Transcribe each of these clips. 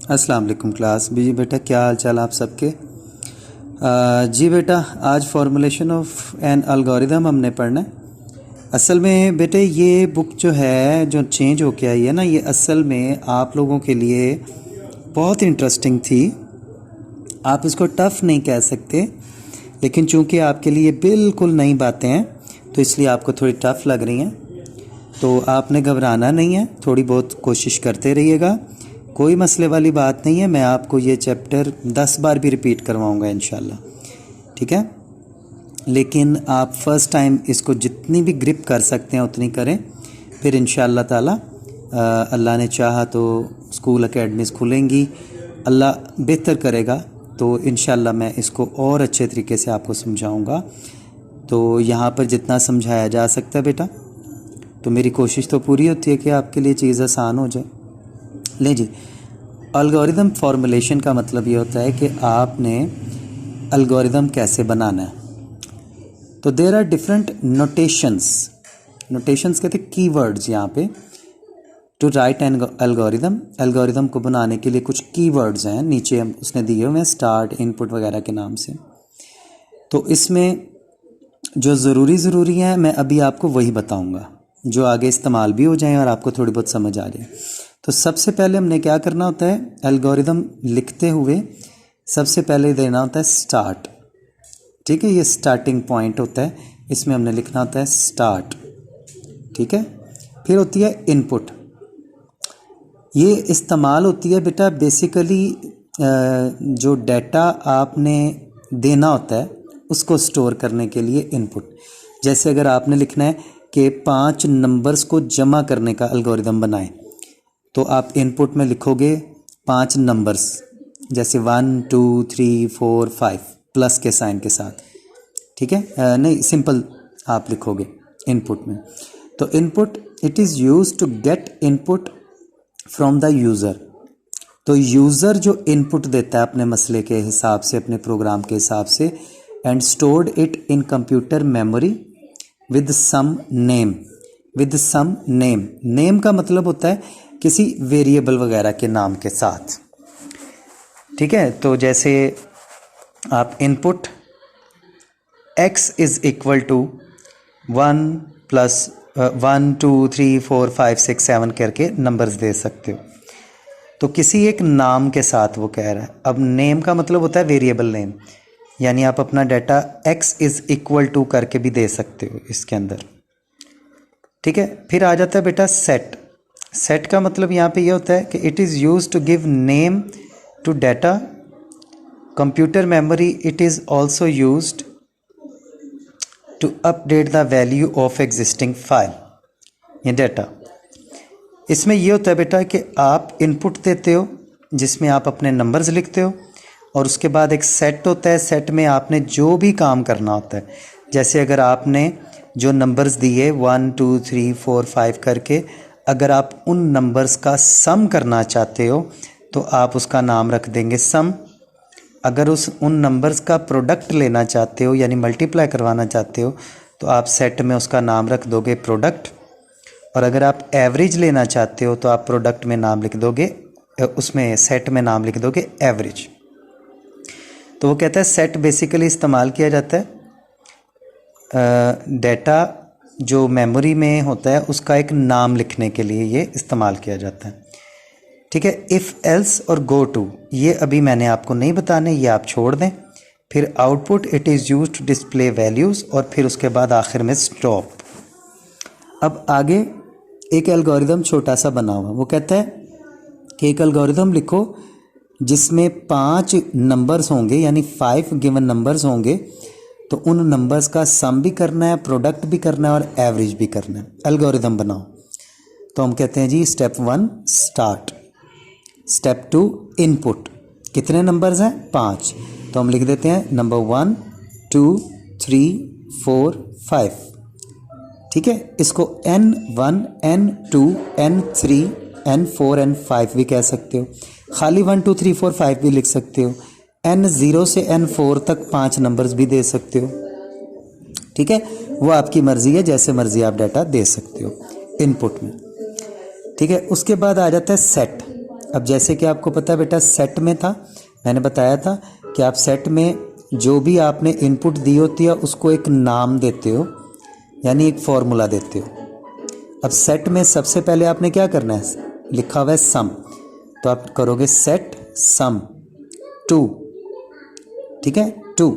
अस्सलाम वालेकुम क्लास। जी बेटा, क्या हाल चाल आप सबके। जी बेटा, आज फॉर्मूलेशन ऑफ एन अलगोरिदम हमने पढ़ना है। असल में बेटे ये बुक जो है जो चेंज होके आई है ना, ये असल में आप लोगों के लिए बहुत इंटरेस्टिंग थी। आप इसको टफ़ नहीं कह सकते, लेकिन चूंकि आपके लिए बिल्कुल नई बातें हैं तो इसलिए आपको थोड़ी टफ़ लग रही हैं। तो आपने घबराना नहीं है, थोड़ी बहुत कोशिश करते रहिएगा, कोई मसले वाली बात नहीं है। मैं आपको ये चैप्टर 10 बार भी रिपीट करवाऊंगा इंशाल्लाह, ठीक है। लेकिन आप फ़र्स्ट टाइम इसको जितनी भी ग्रिप कर सकते हैं उतनी करें, फिर इंशाल्लाह ताला अल्लाह ने चाहा तो स्कूल एकेडमीज़ खुलेंगी, अल्लाह बेहतर करेगा तो इंशाल्लाह मैं इसको और अच्छे तरीके से आपको समझाऊंगा। तो यहाँ पर जितना समझाया जा सकता है बेटा, तो मेरी कोशिश तो पूरी होती है कि आपके लिए चीज़ आसान हो जाए। ले जी, अलगोरिदम फॉर्मुलेशन का मतलब ये होता है कि आपने अलगोरिदम कैसे बनाना है। तो देयर आर डिफरेंट नोटेशंस कहते हैं कीवर्ड्स यहाँ पे, to write an algorithm. Algorithm को बनाने के लिए कुछ कीवर्ड्स हैं, नीचे उसने दिए हुए हैं स्टार्ट, इनपुट वगैरह के नाम से। तो इसमें जो ज़रूरी हैं मैं अभी आपको वही बताऊंगा जो आगे इस्तेमाल भी हो जाए और आपको थोड़ी बहुत समझ आ जाए। तो सबसे पहले हमने क्या करना होता है, एल्गोरिदम लिखते हुए सबसे पहले देना होता है स्टार्ट, ठीक है। ये स्टार्टिंग पॉइंट होता है, इसमें हमने लिखना होता है स्टार्ट, ठीक है। फिर होती है इनपुट। ये इस्तेमाल होती है बेटा बेसिकली जो डाटा आपने देना होता है उसको स्टोर करने के लिए इनपुट। जैसे अगर आपने लिखना है कि 5 नंबर्स को जमा करने का अलगोरिदम बनाएं, तो आप इनपुट में लिखोगे 5 नंबर्स, जैसे 1 2 3 4 5 प्लस के साइन के साथ, ठीक है। नहीं, सिंपल आप लिखोगे इनपुट में। तो input, it is use to get input from the user. तो यूज़र जो इनपुट देता है अपने मसले के हिसाब से, अपने प्रोग्राम के हिसाब से, and stored it in computer memory with some name. With some name, name का मतलब होता है किसी वेरिएबल वगैरह के नाम के साथ, ठीक है। तो जैसे आप input x is equal to 1 plus 1 2 3 4 5 6 7 करके नंबर्स दे सकते हो। तो किसी एक नाम के साथ वो कह रहा है। अब नेम का मतलब होता है वेरिएबल नेम, यानी आप अपना data x is equal to करके भी दे सकते हो इसके अंदर, ठीक है। फिर आ जाता है बेटा सेट। सेट का मतलब यहाँ पे ये होता है कि it is use to give name to data. Computer memory, it is also used to update the value of existing file, ये डाटा। इसमें ये होता है बेटा कि आप इनपुट देते हो जिसमें आप अपने नंबर्स लिखते हो, और उसके बाद एक सेट होता है, सेट में आपने जो भी काम करना होता है। जैसे अगर आपने जो नंबर्स दिए 1 2 3 4 5 करके, अगर आप उन नंबर्स का सम करना चाहते हो तो आप उसका नाम रख देंगे सम। अगर उन नंबर्स का प्रोडक्ट लेना चाहते हो यानी मल्टीप्लाई करवाना चाहते हो तो आप सेट में उसका नाम रख दोगे प्रोडक्ट। और अगर आप एवरेज लेना चाहते हो तो आप प्रोडक्ट में नाम लिख दोगे, उसमें सेट में नाम लिख दोगे एवरेज। तो वो कहता है सेट बेसिकली इस्तेमाल किया जाता है डाटा जो मेमोरी में होता है उसका एक नाम लिखने के लिए ये इस्तेमाल किया जाता है, ठीक है। इफ़ एल्स और गो टू, ये अभी मैंने आपको नहीं बताने, ये आप छोड़ दें। फिर output, it is use to display values, और फिर उसके बाद आखिर में स्टॉप। अब आगे एक एल्गोरिदम छोटा सा बना हुआ, वो कहता है कि एक एल्गोरिदम लिखो जिसमें 5 नंबर्स होंगे, यानी 5 गिवन नंबर्स होंगे, तो उन नंबर्स का सम भी करना है, प्रोडक्ट भी करना है और एवरेज भी करना है। एल्गोरिदम बनाओ। तो हम कहते हैं जी स्टेप 1 स्टार्ट, स्टेप 2 इनपुट। कितने नंबर्स हैं? 5। तो हम लिख देते हैं नंबर 1 2 3 4 5, ठीक है। इसको N1 N2 N3 N4 N5 भी कह सकते हो, खाली 1 2 3 4 5 भी लिख सकते हो, N0 से N4 तक 5 नंबर्स भी दे सकते हो, ठीक है। वो आपकी मर्ज़ी है, जैसे मर्ज़ी आप डाटा दे सकते हो इनपुट में, ठीक है। उसके बाद आ जाता है सेट। अब जैसे कि आपको पता है बेटा, सेट में था, मैंने बताया था कि आप सेट में जो भी आपने इनपुट दी होती है उसको एक नाम देते हो, यानी एक फॉर्मूला देते हो। अब सेट में सबसे पहले आपने क्या करना है, लिखा हुआ है सम, तो आप करोगे सेट सम 2, ठीक है, 2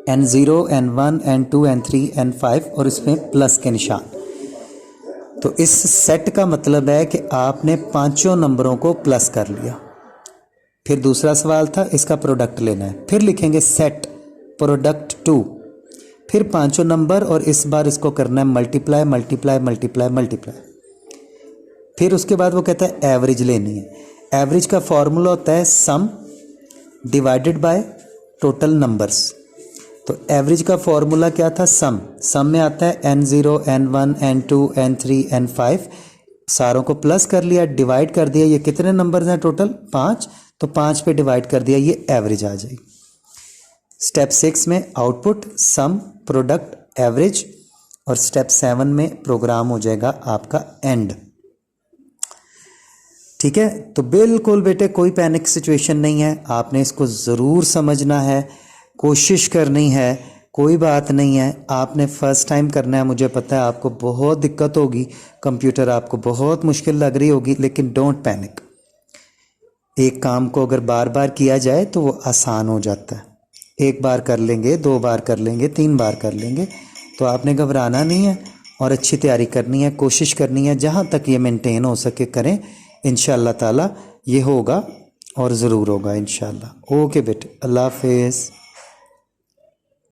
n0 n1 n2 n3 n5 और इसमें प्लस के निशान। तो इस सेट का मतलब है कि आपने पांचों नंबरों को प्लस कर लिया। फिर दूसरा सवाल था, इसका प्रोडक्ट लेना है, फिर लिखेंगे सेट प्रोडक्ट 2, फिर पांचों नंबर और इस बार इसको करना है मल्टीप्लाई मल्टीप्लाई मल्टीप्लाई मल्टीप्लाई। फिर उसके बाद वो कहता है एवरेज लेनी है। एवरेज का फॉर्मूला होता है सम डिवाइडेड बाय टोटल नंबर्स। तो एवरेज का फॉर्मूला क्या था, सम में आता है n0 n1 n2 n3 n5, सारों को प्लस कर लिया, डिवाइड कर दिया, ये कितने नंबर्स हैं टोटल 5, तो 5 पे डिवाइड कर दिया, ये एवरेज आ जाएगी। स्टेप 6 में आउटपुट सम प्रोडक्ट एवरेज, और स्टेप 7 में प्रोग्राम हो जाएगा आपका एंड। ठीक है, तो बिल्कुल बेटे कोई पैनिक सिचुएशन नहीं है, आपने इसको ज़रूर समझना है, कोशिश करनी है, कोई बात नहीं है। आपने फर्स्ट टाइम करना है, मुझे पता है आपको बहुत दिक्कत होगी, कंप्यूटर आपको बहुत मुश्किल लग रही होगी, लेकिन डोंट पैनिक। एक काम को अगर बार बार किया जाए तो वो आसान हो जाता है। एक बार कर लेंगे, 2 बार कर लेंगे, 3 बार कर लेंगे, तो आपने घबराना नहीं है और अच्छी तैयारी करनी है, कोशिश करनी है, जहाँ तक ये मेंटेन हो सके करें। इंशाअल्लाह ताला ये होगा और ज़रूर होगा इंशाअल्लाह। ओके बेटे, अल्लाह हाफिज़।